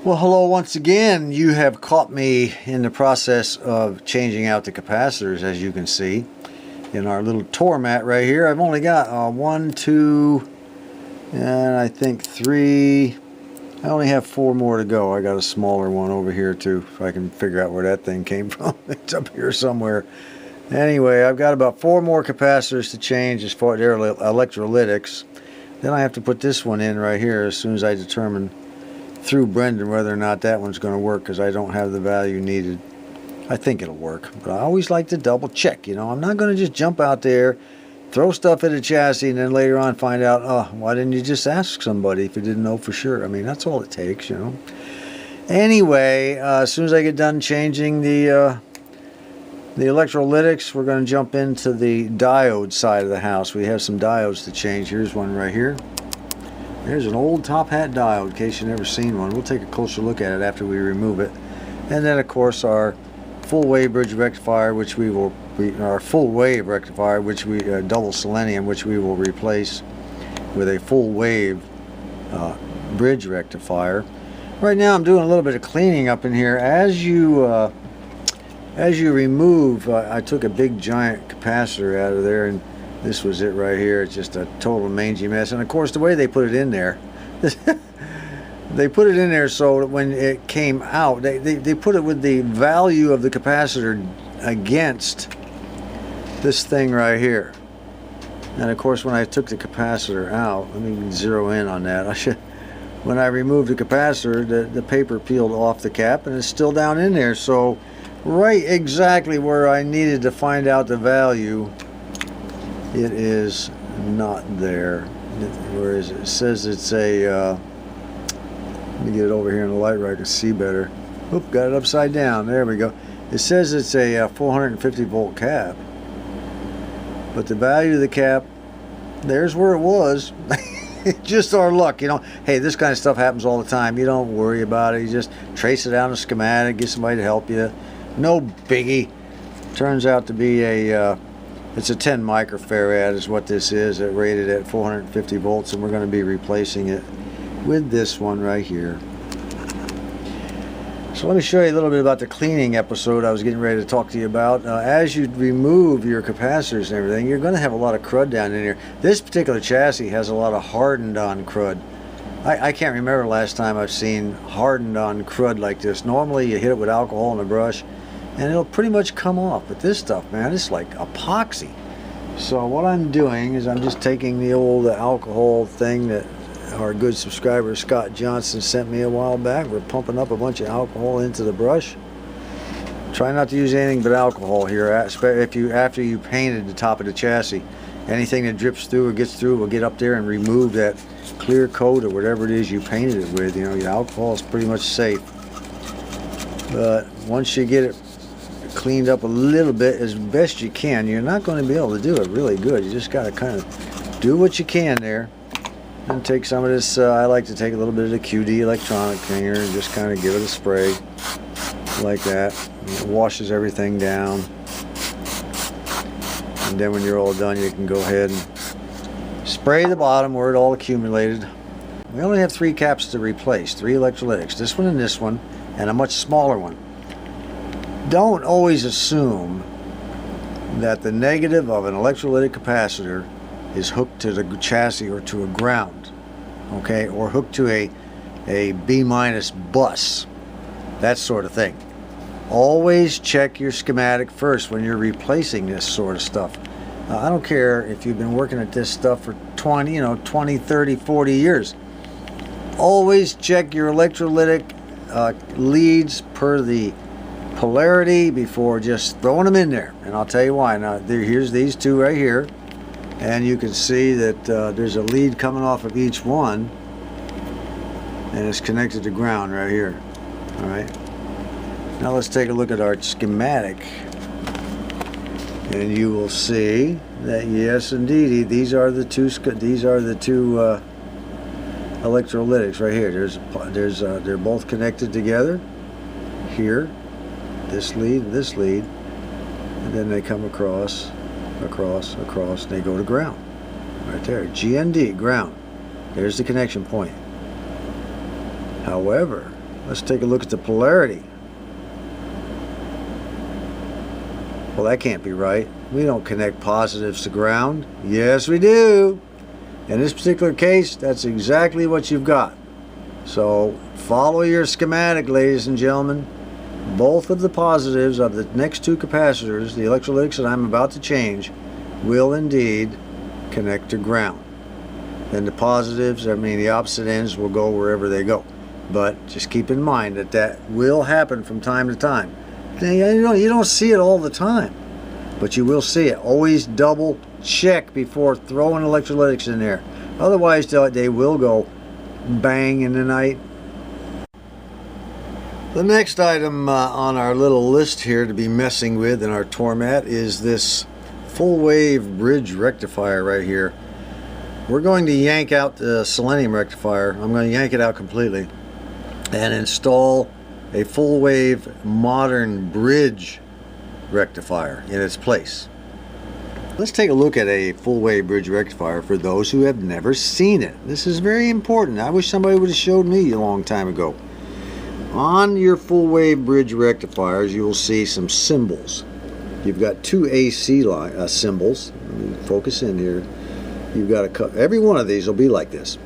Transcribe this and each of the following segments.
Well, hello once again. You have caught me in the process of changing out the capacitors, as you can see in our little Tormat right here. I've only got 1, 2, and I think 3. I only have 4 more to go. I got a smaller one over here too, if I can figure out where that thing came from. It's up here somewhere. Anyway, I've got about 4 more capacitors to change as far as their electrolytics. Then I have to put this one in right here as soon as I determine through Brendan whether or not that one's going to work, because I don't have the value needed. I think it'll work, but I always like to double check. You know, I'm not going to just jump out there, throw stuff at a chassis, and then later on find out, oh, why didn't you just ask somebody if you didn't know for sure? I mean, that's all it takes, you know. Anyway, as soon as I get done changing the electrolytics, we're going to jump into the diode side of the house. We have some diodes to change. Here's one right here. There's an old top hat diode, in case you've never seen one. We'll take a closer look at it after we remove it. And then, of course, our full wave bridge rectifier, which we will, our full wave rectifier, which we double selenium, which we will replace with a full wave bridge rectifier. Right now, I'm doing a little bit of cleaning up in here. As you remove, I took a big giant capacitor out of there, and this was it right here. It's just a total mangy mess. And of course, the way they put it in there, they put it in there so that when it came out, they put it with the value of the capacitor against this thing right here. And of course, when I took the capacitor out, let me zero in on that. When I removed the capacitor, the paper peeled off the cap, and it's still down in there. So right exactly where I needed to find out the value, it is not there. Where is it? It says it's a let me get it over here in the light where I can see better. Oop, got it upside down. There we go. It says it's a 450 volt cap, but the value of the cap, there's where it was. Just our luck, you know. Hey, this kind of stuff happens all the time. You don't worry about it. You just trace it out in a schematic, get somebody to help you. No biggie. Turns out to be a it's a 10 microfarad is what this is. It rated at 450 volts, and we're going to be replacing it with this one right here. So let me show you a little bit about the cleaning episode I was getting ready to talk to you about. As you remove your capacitors and everything, you're going to have a lot of crud down in here. This particular chassis has a lot of hardened on crud. I can't remember last time I've seen hardened on crud like this. Normally you hit it with alcohol and a brush and it'll pretty much come off, but this stuff, man, it's like epoxy. So what I'm doing is I'm just taking the old alcohol thing that our good subscriber Scott Johnson sent me a while back. We're pumping up a bunch of alcohol into the brush. Try not to use anything but alcohol here, after you painted the top of the chassis. Anything that drips through or gets through will get up there and remove that clear coat or whatever it is you painted it with. You know, your alcohol is pretty much safe. But once you get it cleaned up a little bit as best you can, you're not going to be able to do it really good. You just got to kind of do what you can there. And take some of this, I like to take a little bit of the QD electronic cleaner and just kind of give it a spray like that. It washes everything down. And then when you're all done, you can go ahead and spray the bottom where it all accumulated. We only have 3 caps to replace, 3 electrolytics, this one, and a much smaller one. Don't always assume that the negative of an electrolytic capacitor is hooked to the chassis or to a ground, okay, or hooked to a B- bus, that sort of thing. Always check your schematic first when you're replacing this sort of stuff. I don't care if you've been working at this stuff for 20, 30, 40 years. Always check your electrolytic leads per the polarity before just throwing them in there. And I'll tell you why. Now, here's these 2 right here. And you can see that there's a lead coming off of each one, and it's connected to ground right here. All right. Now let's take a look at our schematic, and you will see that yes, indeed, these are the two electrolytics right here. They're both connected together here. This lead, and then they come across, and they go to ground. Right there, GND, ground. There's the connection point. However, Let's take a look at the polarity. Well, that can't be right. We don't connect positives to ground. Yes, we do. In this particular case, that's exactly what you've got. So follow your schematic, ladies and gentlemen. Both of the positives of the next two capacitors, the electrolytics that I'm about to change, will indeed connect to ground. Then the positives, I mean the opposite ends, will go wherever they go. But just keep in mind that that will happen from time to time. You don't see it all the time, but you will see it. Always double check before throwing electrolytics in there. Otherwise, they will go bang in the night. The next item on our little list here to be messing with in our Tormat is this full wave bridge rectifier right here. We're going to yank out the selenium rectifier. I'm going to yank it out completely and install a full wave modern bridge rectifier in its place. Let's take a look at a full wave bridge rectifier for those who have never seen it. This is very important. I wish somebody would have showed me a long time ago. On your full wave bridge rectifiers, you will see some symbols. You've got two AC symbols. Let me focus in here. You've got every one of these will be like this.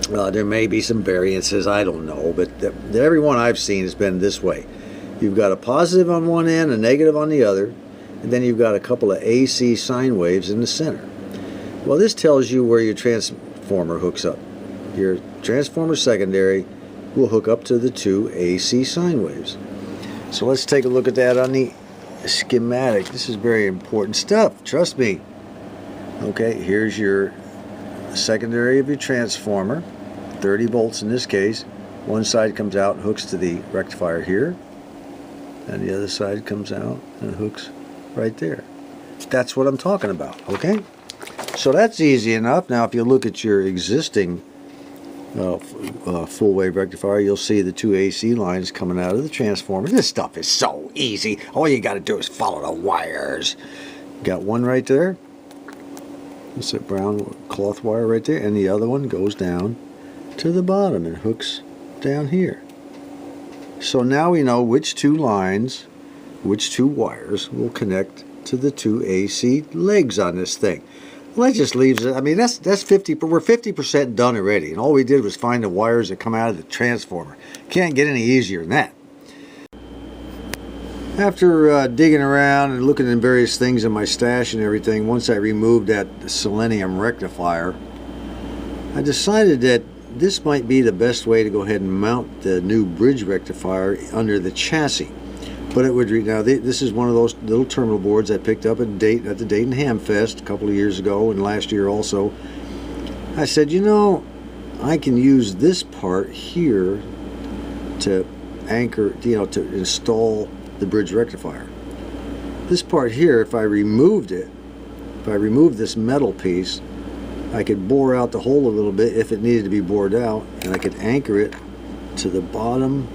There may be some variances, I don't know, but every one I've seen has been this way. You've got a positive on one end, a negative on the other, and then you've got a couple of AC sine waves in the center. Well, this tells you where your transformer hooks up. Your transformer secondary will hook up to the two AC sine waves. So let's take a look at that on the schematic. This is very important stuff, trust me. Okay, here's your secondary of your transformer, 30 volts in this case. One side comes out and hooks to the rectifier here, and the other side comes out and hooks right there. That's what I'm talking about, okay? So that's easy enough. Now if you look at your existing full wave rectifier, you'll see the two AC lines coming out of the transformer. This stuff is so easy. All you got to do is follow the wires. Got one right there. It's a brown cloth wire right there, and the other one goes down to the bottom and hooks down here. So now we know which two lines, which two wires will connect to the two AC legs on this thing. Well, that just leaves it. I mean, that's 50. We're 50% done already, and all we did was find the wires that come out of the transformer. Can't get any easier than that. After digging around and looking at various things in my stash and everything, once I removed that selenium rectifier, I decided that this might be the best way to go ahead and mount the new bridge rectifier under the chassis. But it would now this is one of those little terminal boards I picked up at the Dayton Ham Fest a couple of years ago and last year also. I said, you know, I can use this part here to anchor, to install the bridge rectifier. This part here, if I removed it, if I removed this metal piece, I could bore out the hole a little bit if it needed to be bored out, and I could anchor it to the bottom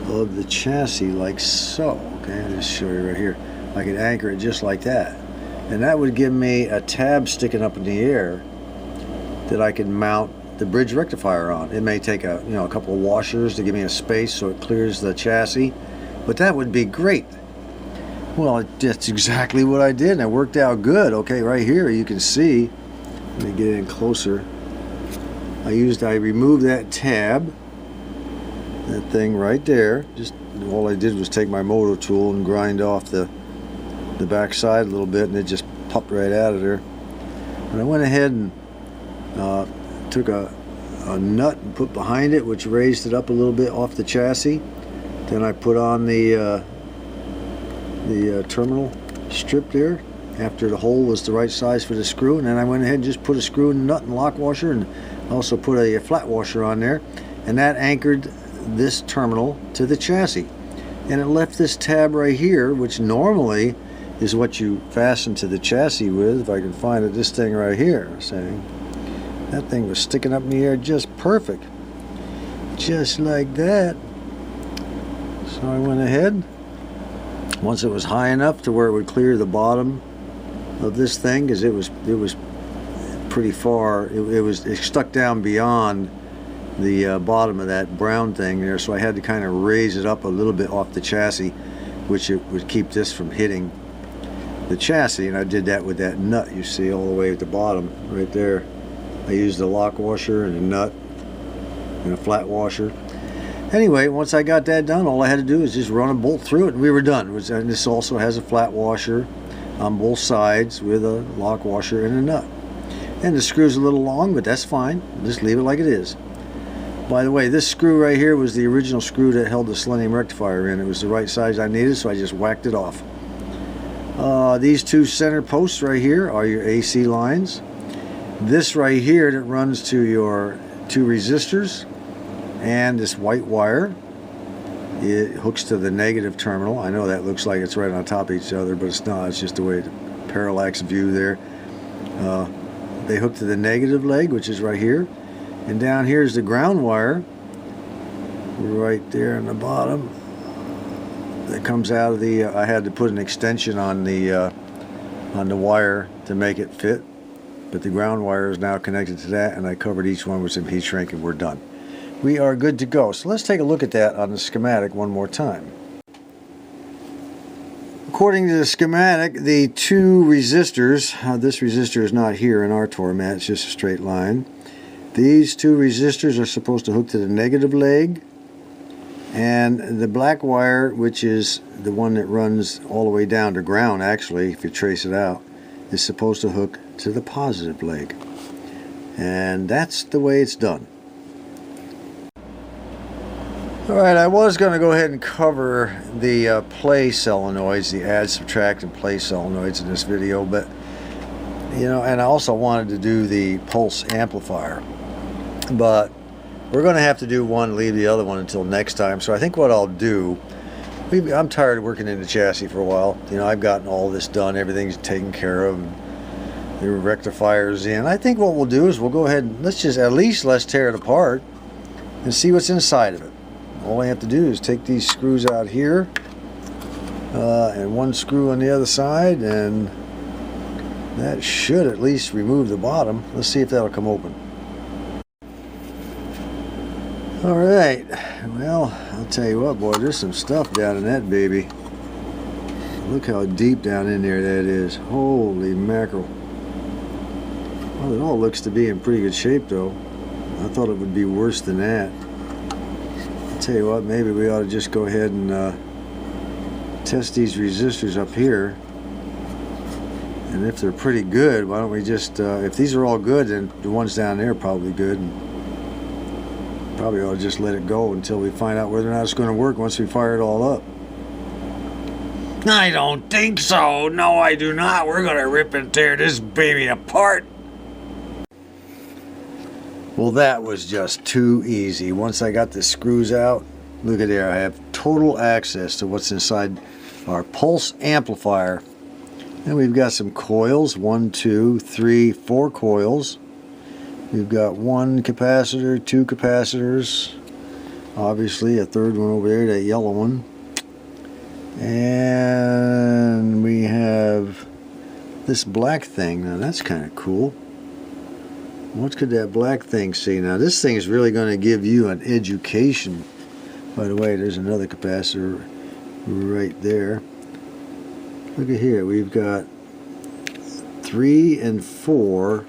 of the chassis like so. Okay, I'll just show you right here. I could anchor it just like that, and that would give me a tab sticking up in the air that I could mount the bridge rectifier on. It may take a couple of washers to give me a space so it clears the chassis, but that would be great. Well, that's exactly what I did, and it worked out good. Okay, right here you can see. Let me get in closer. I removed that tab, that thing right there. Just all I did was take my motor tool and grind off the back side a little bit, and it just popped right out of there. And I went ahead and took a nut and put behind it, which raised it up a little bit off the chassis. Then I put on the terminal strip there after the hole was the right size for the screw, and then I went ahead and just put a screw and nut and lock washer, and also put a flat washer on there, and that anchored this terminal to the chassis. And it left this tab right here, which normally is what you fasten to the chassis with. If I can find it, this thing right here, saying that thing was sticking up in the air just perfect, just like that. So I went ahead, once it was high enough to where it would clear the bottom of this thing, because it was pretty far, it stuck down beyond the bottom of that brown thing there, so I had to kind of raise it up a little bit off the chassis, which it would keep this from hitting the chassis, and I did that with that nut you see all the way at the bottom right there. I used a lock washer and a nut and a flat washer. Anyway, once I got that done, all I had to do was just run a bolt through it and we were done. And this also has a flat washer on both sides with a lock washer and a nut. And the screw's a little long, but that's fine. Just leave it like it is. By the way, this screw right here was the original screw that held the selenium rectifier in. It was the right size I needed, so I just whacked it off. These two center posts right here are your AC lines. This right here that runs to your two resistors, and this white wire, it hooks to the negative terminal. I know that looks like it's right on top of each other, but it's not. It's just the way the parallax view there. They hook to the negative leg, which is right here, and down here is the ground wire right there in the bottom that comes out of the I had to put an extension on the wire to make it fit, but the ground wire is now connected to that, and I covered each one with some heat shrink, and we're done. We are good to go. So let's take a look at that on the schematic one more time. According to the schematic, the two resistors, this resistor is not here in our Tormat, it's just a straight line. These two resistors are supposed to hook to the negative leg, and the black wire, which is the one that runs all the way down to ground actually, if you trace it out, is supposed to hook to the positive leg. And that's the way it's done. Alright, I was going to go ahead and cover the play solenoids, the add, subtract, and play solenoids in this video, but you know, and I also wanted to do the pulse amplifier, but we're going to have to do one, leave the other one until next time. So I think what I'll do, I'm tired of working in the chassis for a while. You know, I've gotten all this done, everything's taken care of, the rectifiers in. I think what we'll do is we'll go ahead and let's tear it apart and see what's inside of it. All I have to do is take these screws out here and one screw on the other side, and that should at least remove the bottom. Let's see if that'll come open. Alright, well, I'll tell you what, boy, there's some stuff down in that baby. Look how deep down in there that is. Holy mackerel. Well, it all looks to be in pretty good shape though. I thought it would be worse than that. Tell you what, maybe we ought to just go ahead and test these resistors up here, and if they're pretty good, why don't we just if these are all good, then the ones down there are probably good, and probably ought to just let it go until we find out whether or not it's going to work once we fire it all up. I don't think so. No, I do not. We're going to rip and tear this baby apart. Well, that was just too easy. Once I got the screws out, look at there, I have total access to what's inside our pulse amplifier. And we've got some coils, 1, 2, 3, 4 coils. We've got one capacitor, two capacitors, obviously a third one over there, that yellow one. And we have this black thing. Now that's kind of cool. What could that black thing see? Now this thing is really going to give you an education. By the way, there's another capacitor right there. Look at here, we've got 3 and 4.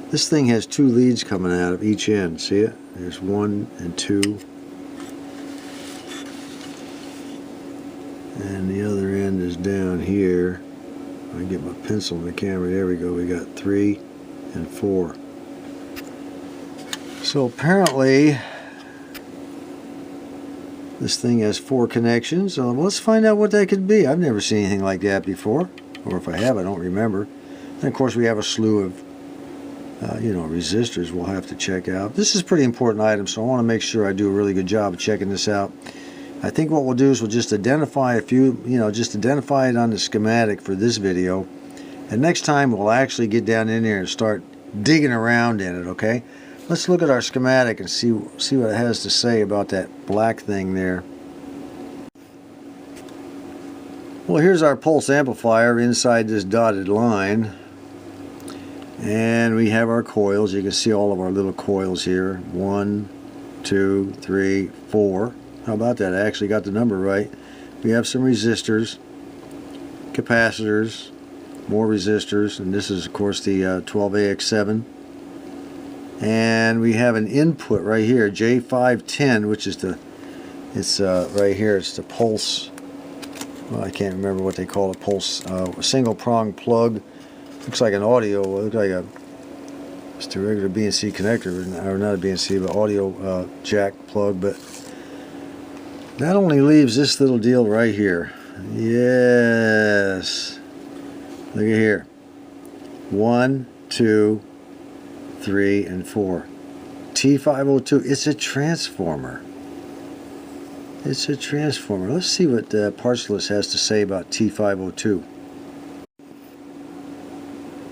This thing has 2 leads coming out of each end. See it? There's 1 and 2. And the other end is down here. I get my pencil in the camera. There we go. We got 3 and 4. So apparently this thing has 4 connections. Let's find out what that could be. I've never seen anything like that before, or if I have, I don't remember. And of course we have a slew of you know, resistors we'll have to check out. This is a pretty important item, so I want to make sure I do a really good job of checking this out. I think what we'll do is we'll just identify a few, you know, just identify it on the schematic for this video, and next time we'll actually get down in there and start digging around in it. Okay, let's look at our schematic and see what it has to say about that black thing there. Well, here's our pulse amplifier inside this dotted line, and we have our coils. You can see all of our little coils here, 1, 2, 3, 4. How about that? I actually got the number right. We have some resistors, capacitors, more resistors, and this is of course the 12AX7. And we have an input right here, J510, which is it's right here, it's the pulse, well, I can't remember what they call it, pulse, single prong plug. Looks like an audio, looks like just a regular BNC connector, or not a BNC, but audio jack plug, but that only leaves this little deal right here. Yes. Look at here. 1, 2, 3, and 4. T502. It's a transformer. It's a transformer. Let's see what the parts list has to say about T502.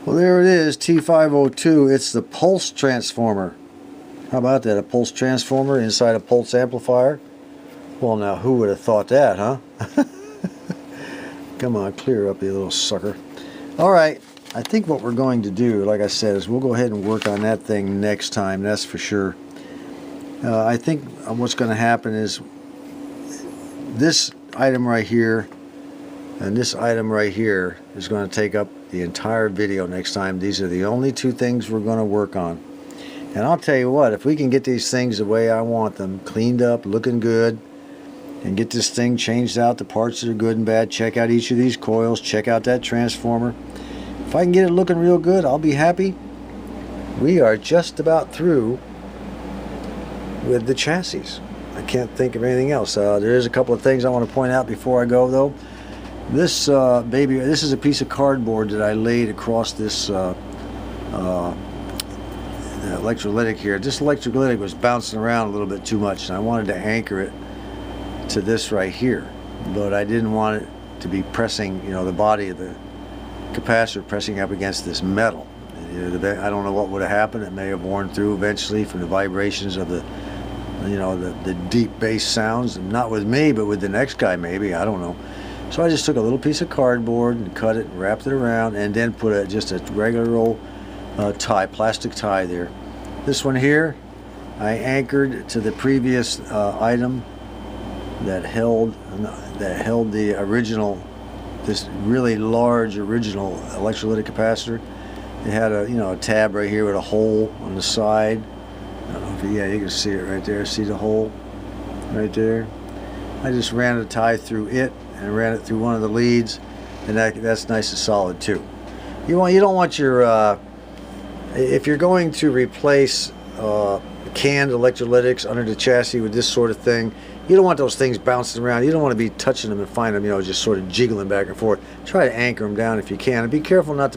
Well, there it is, T502. It's the pulse transformer. How about that? A pulse transformer inside a pulse amplifier? Well, now, who would have thought that, huh? Come on, clear up, you little sucker. All right, I think what we're going to do, like I said, is we'll go ahead and work on that thing next time, that's for sure. I think what's going to happen is this item right here and this item right here is going to take up the entire video next time. These are the only two things we're going to work on. And I'll tell you what, if we can get these things the way I want them, cleaned up, looking good, and get this thing changed out, the parts that are good and bad, check out each of these coils, check out that transformer. If I can get it looking real good, I'll be happy. We are just about through with the chassis. I can't think of anything else. There is a couple of things I want to point out before I go, though. This baby, this is a piece of cardboard that I laid across this electrolytic here. This electrolytic was bouncing around a little bit too much, and I wanted to anchor it to this right here, but I didn't want it to be pressing, you know, the body of the capacitor pressing up against this metal. I don't know what would have happened. It may have worn through eventually from the vibrations of the, you know, the deep bass sounds. Not with me, but with the next guy maybe. I don't know. So I just took a little piece of cardboard and cut it and wrapped it around, and then put just a regular old tie, plastic tie there. This one here, I anchored to the previous item that held the original, this really large original electrolytic capacitor. It had a, you know, a tab right here with a hole on the side. I don't know if you can see it right there. See the hole right there? I just ran a tie through it and ran it through one of the leads, and that's nice and solid too. You don't want your if you're going to replace canned electrolytics under the chassis with this sort of thing, you don't want those things bouncing around. You don't want to be touching them and find them, you know, just sort of jiggling back and forth. Try to anchor them down if you can, and be careful not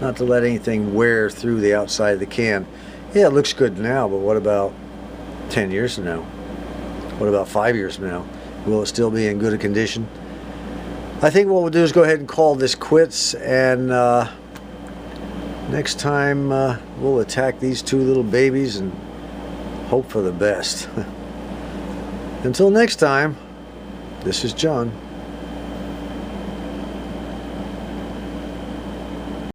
to let anything wear through the outside of the can. Yeah, it looks good now, but what about 10 years from now? What about 5 years from now? Will it still be in good a condition? I think what we'll do is go ahead and call this quits, and next time we'll attack these two little babies and hope for the best. Until next time, this is John.